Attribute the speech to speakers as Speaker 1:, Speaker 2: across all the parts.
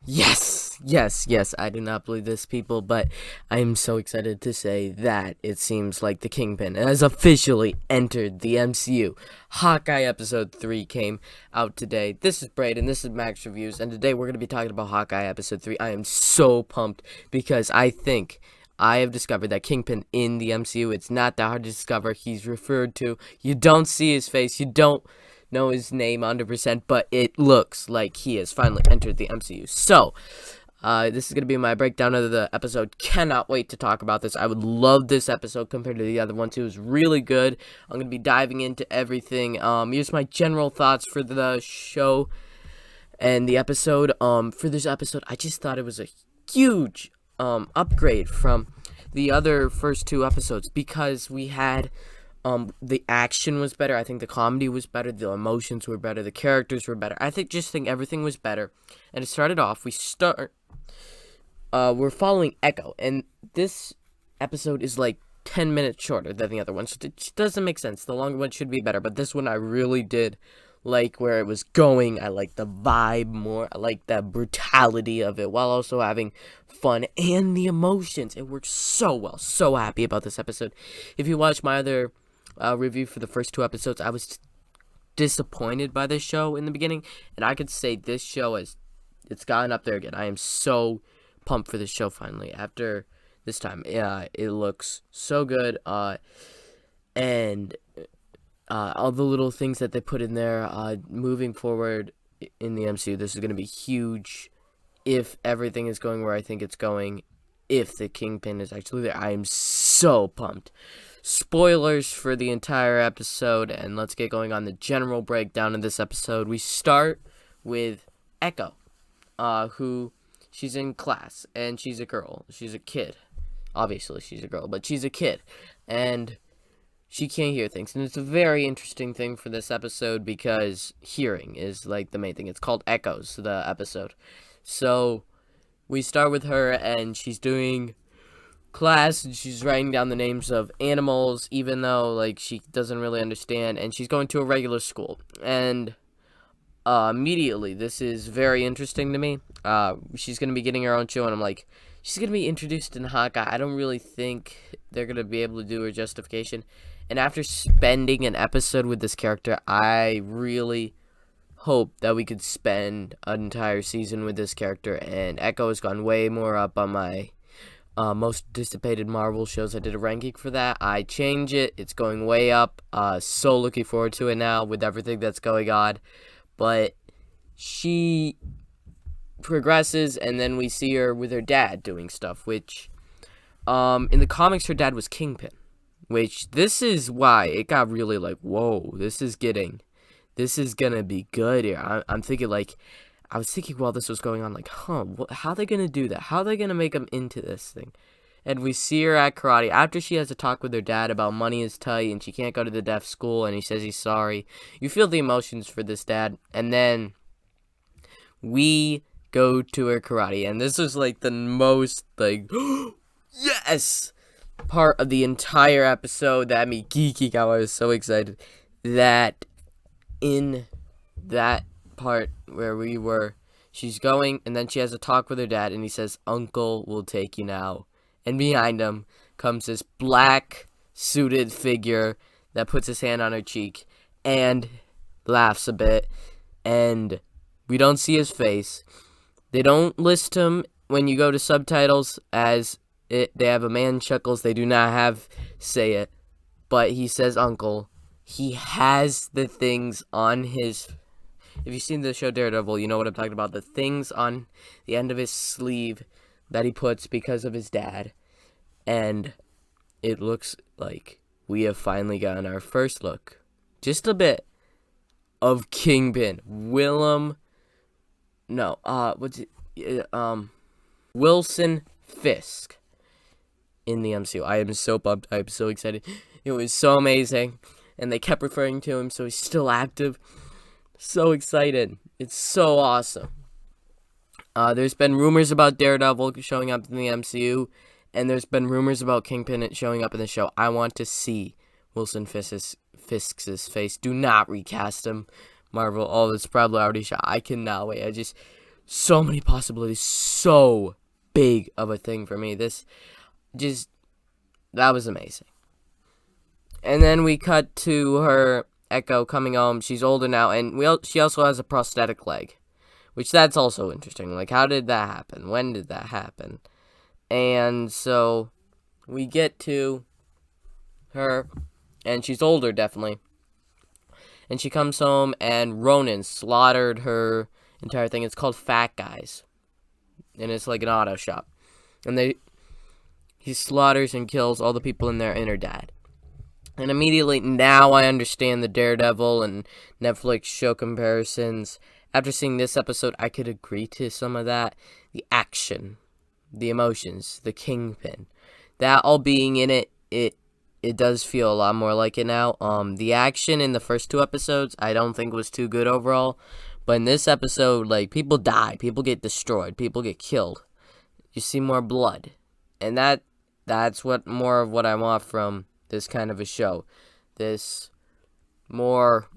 Speaker 1: Yes, I do not believe this, people, but I am so excited to say that it seems like the Kingpin has officially entered the MCU. Hawkeye Episode 3 came out today. This is Braden, this is Max Reviews, and today we're going to be talking about Hawkeye Episode 3. I am so pumped because I think I have discovered that Kingpin in the MCU, it's not that hard to discover. He's referred to. You don't see his face. You don't know his name 100%, but it looks like he has finally entered the MCU. So, this is going to be my breakdown of the episode. Cannot wait to talk about this. I would love this episode compared to the other ones. It was really good. I'm going to be diving into everything. Here's my general thoughts for the show and the episode. For this episode, I just thought it was a huge upgrade from the other first two episodes because we had the action was better. I think the comedy was better. The emotions were better. The characters were better. I think everything was better. And it started off. We're following Echo, and this episode is like 10 minutes shorter than the other one, so it doesn't make sense. The longer one should be better, but this one I really did like where it was going. I like the vibe more. I like the brutality of it while also having fun and the emotions. It works so well. So happy about this episode. If you watch my other review for the first two episodes, I was disappointed by this show in the beginning, and I could say this show it's gotten up there again. I am so pumped for this show finally after this time. Yeah, it looks so good, and all the little things that they put in there, moving forward in the MCU, this is going to be huge if everything is going where I think it's going, if the Kingpin is actually there. I am so pumped. Spoilers for the entire episode, and let's get going on the general breakdown of this episode. We start with Echo, who she's in class, and she's a girl. She's a kid. Obviously, she's a girl, but she's a kid, and she can't hear things. And it's a very interesting thing for this episode because hearing is like the main thing. It's called Echoes, the episode. So we start with her, and she's doing class, and she's writing down the names of animals, even though like she doesn't really understand, and she's going to a regular school. And immediately, this is very interesting to me. She's gonna be getting her own show, and I'm like, she's gonna be introduced in Hawkeye. I don't really think they're gonna be able to do her justification. And after spending an episode with this character, I really hope that we could spend an entire season with this character. And Echo has gone way more up on my most anticipated Marvel shows. I did a ranking for that. I change it. It's going way up. So looking forward to it now with everything that's going on. But she progresses, and then we see her with her dad doing stuff, which in the comics her dad was Kingpin, which this is why it got really like, whoa, this is gonna be good here. I'm thinking like, I was thinking while this was going on, like, how are they gonna do that? How are they gonna make him into this thing? And we see her at karate after she has a talk with her dad about money is tight and she can't go to the deaf school, and he says he's sorry. You feel the emotions for this dad, and then we go to her karate, and this was like the most like yes part of the entire episode that had me geeking out. I was so excited that in that part where she's going, and then she has a talk with her dad, and he says, "Uncle will take you now." And behind him comes this black suited figure that puts his hand on her cheek and laughs a bit, and we don't see his face. They don't list him when you go to subtitles as it. They have a man chuckles. They do not have say it, but he says uncle. He has the things on his. If you've seen the show Daredevil, you know what I'm talking about. The things on the end of his sleeve that he puts because of his dad. And it looks like we have finally gotten our first look, just a bit, of Kingpin. Wilson Fisk in the MCU. I am so pumped. I am so excited. It was so amazing. And they kept referring to him, so he's still active. So excited. It's so awesome. There's been rumors about Daredevil showing up in the MCU, and there's been rumors about Kingpin showing up in the show. I want to see Wilson Fisk's face. Do not recast him, Marvel. Oh, it's probably already shot. I cannot wait. so many possibilities, so big of a thing for me. That was amazing. And then we cut to her, Echo, coming home. She's older now, and she also has a prosthetic leg, which that's also interesting. Like, how did that happen? When did that happen? And so we get to her, and she's older, definitely. And she comes home, and Ronan slaughtered her entire thing. It's called Fat Guys, and it's like an auto shop. And he slaughters and kills all the people in there and her dad. And immediately now I understand the Daredevil and Netflix show comparisons. After seeing this episode, I could agree to some of that. The action, the emotions, the Kingpin, that all being in it does feel a lot more like it now. The action in the first 2 episodes I don't think was too good overall. But in this episode, like, people die, people get destroyed, people get killed. You see more blood. And that's more of what I want from this kind of a show. This more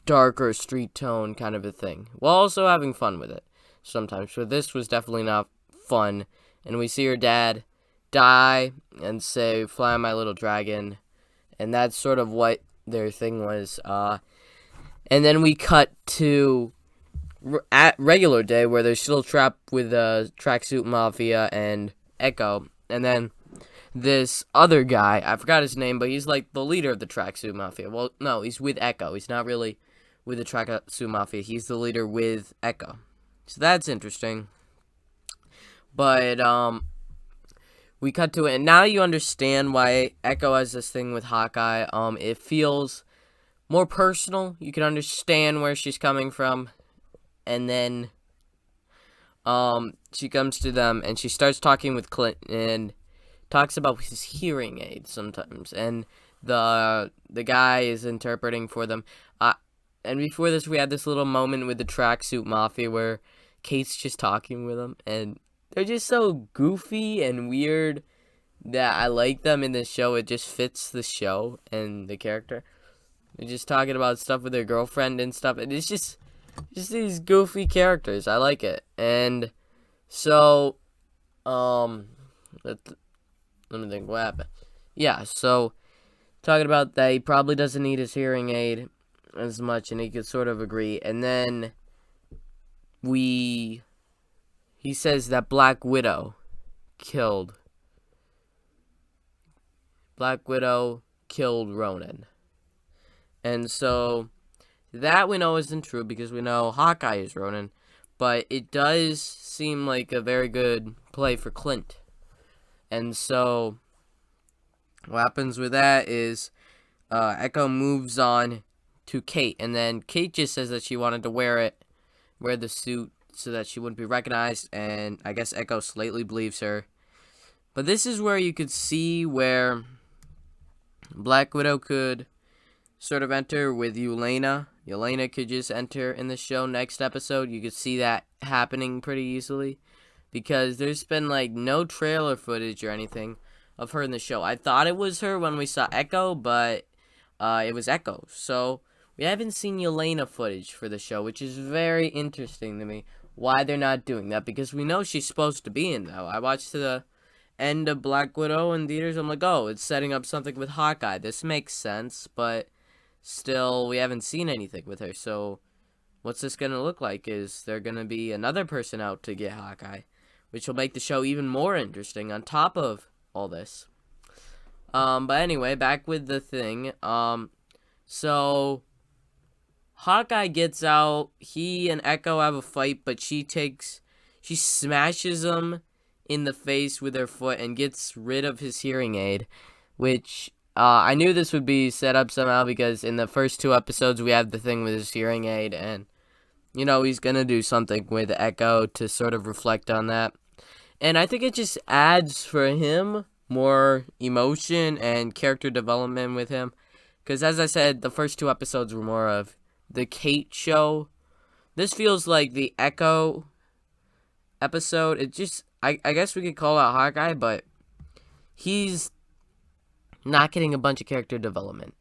Speaker 1: darker street tone kind of a thing. While also having fun with it sometimes. But this was definitely not fun. And we see her dad die and say, "Fly my little dragon." And that's sort of what their thing was. And then we cut to at regular day where they're still trapped with Tracksuit Mafia and Echo. And then this other guy, I forgot his name, but he's like the leader of the Tracksuit Mafia. Well, no, he's with Echo. He's not really with the Tracksuit Mafia. He's the leader with Echo. So that's interesting. But we cut to it, and now you understand why Echo has this thing with Hawkeye. It feels more personal. You can understand where she's coming from. And then she comes to them, and she starts talking with Clint, and talks about his hearing aid sometimes, and the guy is interpreting for them. And before this, we had this little moment with the Tracksuit Mafia where Kate's just talking with them, and they're just so goofy and weird that I like them in this show. It just fits the show and the character. They're just talking about stuff with their girlfriend and stuff, and it's just these goofy characters. I like it. And so, let me think, what happened? Yeah, so, talking about that, he probably doesn't need his hearing aid as much, and he could sort of agree. And then, he says that Black Widow killed Ronan. And so, that we know isn't true, because we know Hawkeye is Ronan, but it does seem like a very good play for Clint. And so, what happens with that is, Echo moves on to Kate, and then Kate just says that she wanted to wear the suit, so that she wouldn't be recognized, and I guess Echo slightly believes her. But this is where you could see where Black Widow could sort of enter with Yelena. Yelena could just enter in the show next episode. You could see that happening pretty easily, because there's been, like, no trailer footage or anything of her in the show. I thought it was her when we saw Echo, but it was Echo. So, we haven't seen Yelena footage for the show, which is very interesting to me. Why they're not doing that, because we know she's supposed to be in, though. I watched the end of Black Widow in theaters. I'm like, oh, it's setting up something with Hawkeye. This makes sense, but still, we haven't seen anything with her. So, what's this going to look like? Is there going to be another person out to get Hawkeye? Which will make the show even more interesting on top of all this. But anyway, back with the thing. So Hawkeye gets out. He and Echo have a fight, but she smashes him in the face with her foot and gets rid of his hearing aid, which I knew this would be set up somehow, because in the first 2 episodes we have the thing with his hearing aid, and you know he's gonna do something with Echo to sort of reflect on that. And I think it just adds for him more emotion and character development with him, because as I said, the first 2 episodes were more of the Kate show. This feels like the Echo episode. It just, I guess we could call out Hawkeye, but he's not getting a bunch of character development.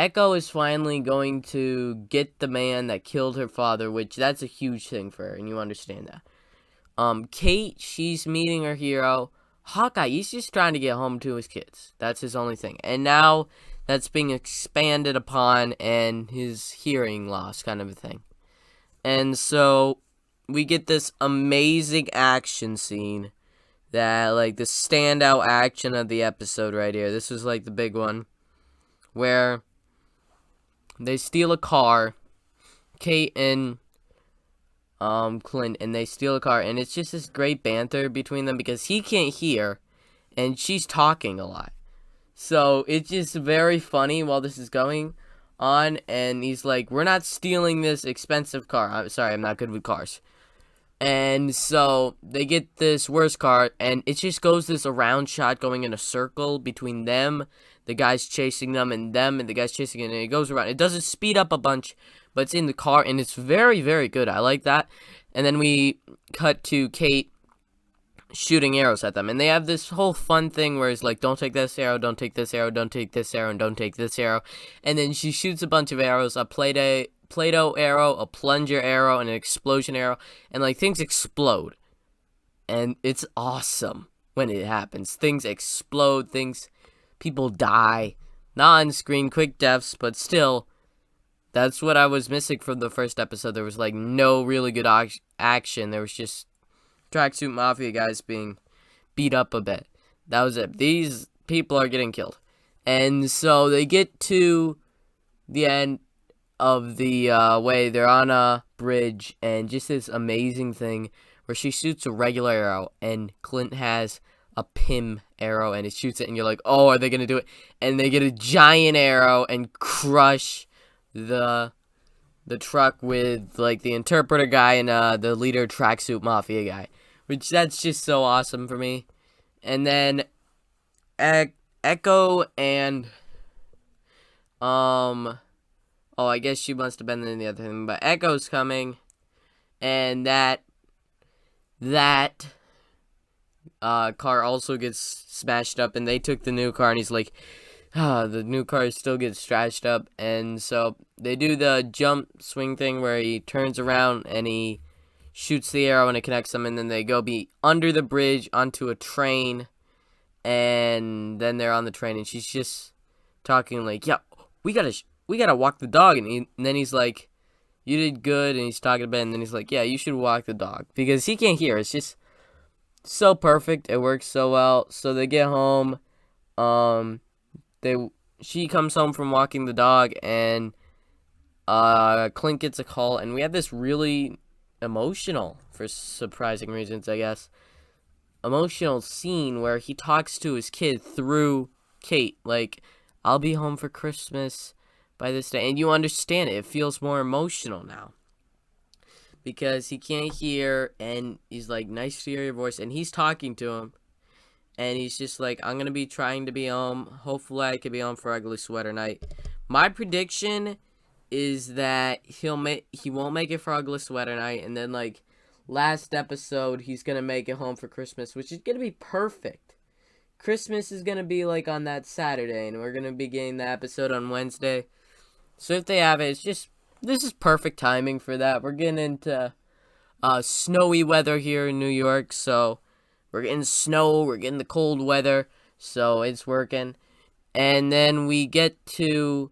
Speaker 1: Echo is finally going to get the man that killed her father, which that's a huge thing for her, and you understand that. Kate, she's meeting her hero. Hawkeye, he's just trying to get home to his kids. That's his only thing. And now that's being expanded upon, and his hearing loss kind of a thing. And so we get this amazing action scene that, like, the standout action of the episode right here. This was, like, the big one, where they steal a car, Kate and Clint, and they steal a car, and it's just this great banter between them because he can't hear, and she's talking a lot. So it's just very funny while this is going on, and he's like, we're not stealing this expensive car. I'm sorry, I'm not good with cars. And so they get this worse car, and it just goes this around shot going in a circle between them, the guys chasing them, and the guys chasing it, and it goes around. It doesn't speed up a bunch, but it's in the car, and it's very, very good. I like that. And then we cut to Kate shooting arrows at them, and they have this whole fun thing where it's like, don't take this arrow, don't take this arrow, don't take this arrow, and don't take this arrow. And then she shoots a bunch of arrows, a Play-Doh arrow, a plunger arrow, and an explosion arrow, and like things explode, and it's awesome when it happens. Things explode, people die, not on screen, quick deaths, but still, that's what I was missing from the first episode. There was like no really good action. There was just tracksuit mafia guys being beat up a bit. That was it. These people are getting killed, and so they get to the end of the way. They're on a bridge, and just this amazing thing where she shoots a regular arrow, and Clint has a Pym arrow, and it shoots it, and you're like, oh, are they gonna do it? And they get a giant arrow and crush the truck with like the interpreter guy and the leader tracksuit mafia guy, which that's just so awesome for me. And then Echo and oh, I guess she must have been in the other thing, but Echo's coming, and that car also gets smashed up, and they took the new car, and he's like, the new car still gets trashed up, and so they do the jump swing thing where he turns around and he shoots the arrow and it connects them, and then they go under the bridge onto a train, and then they're on the train, and she's just talking like, yeah, we gotta walk the dog, and then he's like, you did good, and he's talking about it, and then he's like, yeah, you should walk the dog, because he can't hear. It's just so perfect. It works so well. So they get home, she comes home from walking the dog, and Clint gets a call, and we have this really emotional, for surprising reasons, I guess, emotional scene where he talks to his kid through Kate, like, I'll be home for Christmas by this day, and you understand it. It feels more emotional now, because he can't hear, and he's like, nice to hear your voice, and he's talking to him, and he's just like, I'm gonna be trying to be home, hopefully I can be home for Ugly Sweater Night. My prediction is that he won't make it for Ugly Sweater Night, and then like last episode he's gonna make it home for Christmas, which is gonna be perfect. Christmas is gonna be like on that Saturday, and we're gonna be getting the episode on Wednesday. So if they have it, this is perfect timing for that. We're getting into snowy weather here in New York, so we're getting snow, we're getting the cold weather, so it's working. And then we go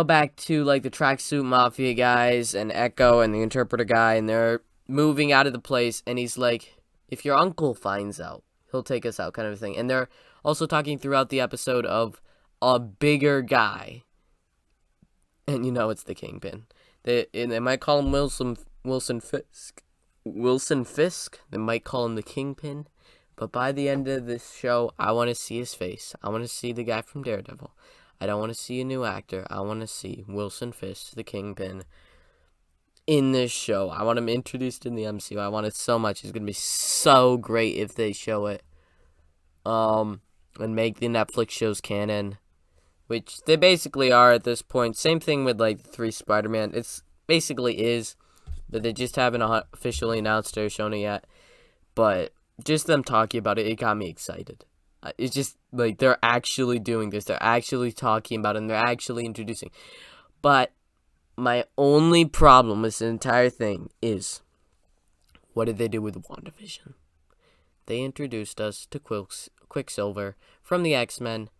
Speaker 1: back to like the tracksuit mafia guys and Echo and the interpreter guy, and they're moving out of the place, and he's like, if your uncle finds out, he'll take us out, kind of a thing. And they're also talking throughout the episode of a bigger guy, and you know it's the Kingpin. They might call him Wilson Fisk. They might call him the Kingpin. But by the end of this show, I want to see his face. I want to see the guy from Daredevil. I don't want to see a new actor. I want to see Wilson Fisk, the Kingpin, in this show. I want him introduced in the MCU. I want it so much. It's going to be so great if they show it. And make the Netflix shows canon, which they basically are at this point. Same thing with like the 3 Spider-Man. It's basically is, but they just haven't officially announced or shown it yet. But just them talking about it, it got me excited. It's just like they're actually doing this. They're actually talking about it, and they're actually introducing. But my only problem with the entire thing is, what did they do with WandaVision? They introduced us to Quicksilver from the X-Men,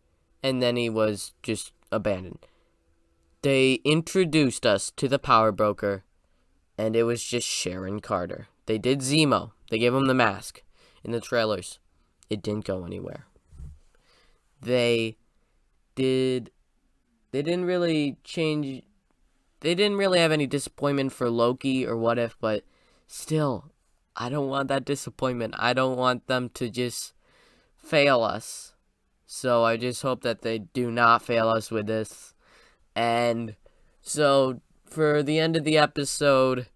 Speaker 1: and then he was just abandoned. They introduced us to the Power Broker, and it was just Sharon Carter. They did Zemo. They gave him the mask in the trailers. It didn't go anywhere. They didn't really change. They didn't really have any disappointment for Loki or What If, but still, I don't want that disappointment. I don't want them to just fail us. So I just hope that they do not fail us with this. And so for the end of the episode,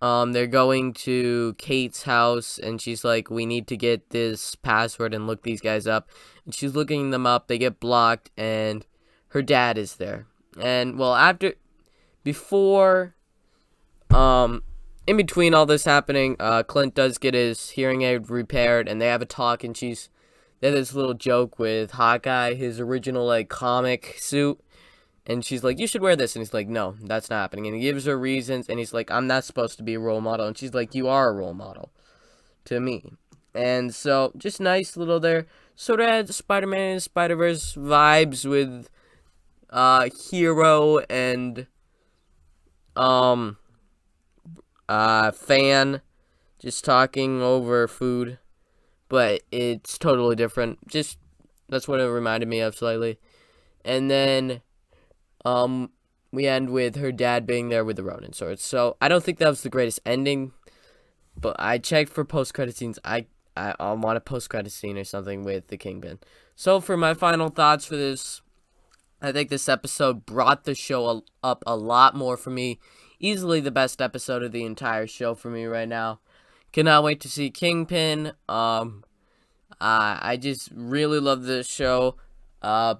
Speaker 1: they're going to Kate's house, and she's like, we need to get this password and look these guys up. And she's looking them up. They get blocked, and her dad is there. And, well, in between all this happening, Clint does get his hearing aid repaired, and they have a talk, and they have this little joke with Hawkeye, his original, like, comic suit. And she's like, you should wear this. And he's like, no, that's not happening. And he gives her reasons. And he's like, I'm not supposed to be a role model. And she's like, you are a role model to me. And so, just nice little there. Sort of had Spider-Man and Spider-Verse vibes with Hero and Fan just talking over food. But it's totally different. Just, that's what it reminded me of slightly. And then we end with her dad being there with the Ronin swords. So I don't think that was the greatest ending, but I checked for post-credit scenes. I want a post-credit scene or something with the Kingpin. So for my final thoughts for this, I think this episode brought the show up a lot more for me. Easily the best episode of the entire show for me right now. Cannot wait to see Kingpin. I just really love this show.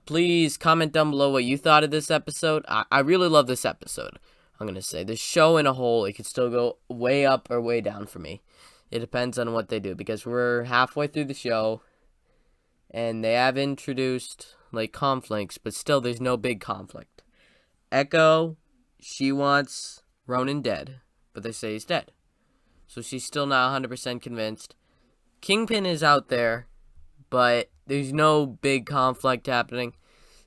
Speaker 1: Please comment down below what you thought of this episode. I really love this episode. I'm going to say the show in a whole, it could still go way up or way down for me. It depends on what they do, because we're halfway through the show and they have introduced like conflicts, but still there's no big conflict. Echo, she wants Ronan dead, but they say he's dead. So she's still not 100% convinced. Kingpin is out there, but there's no big conflict happening.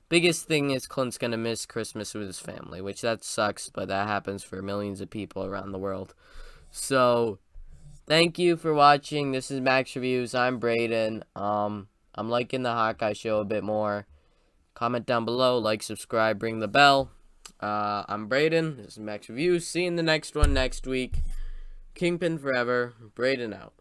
Speaker 1: Biggest thing is Clint's going to miss Christmas with his family, which that sucks, but that happens for millions of people around the world. So, thank you for watching. This is Max Reviews. I'm Braden. I'm liking the Hawkeye show a bit more. Comment down below, like, subscribe, ring the bell. I'm Braden. This is Max Reviews. See you in the next one next week. Kingpin forever. Braden out.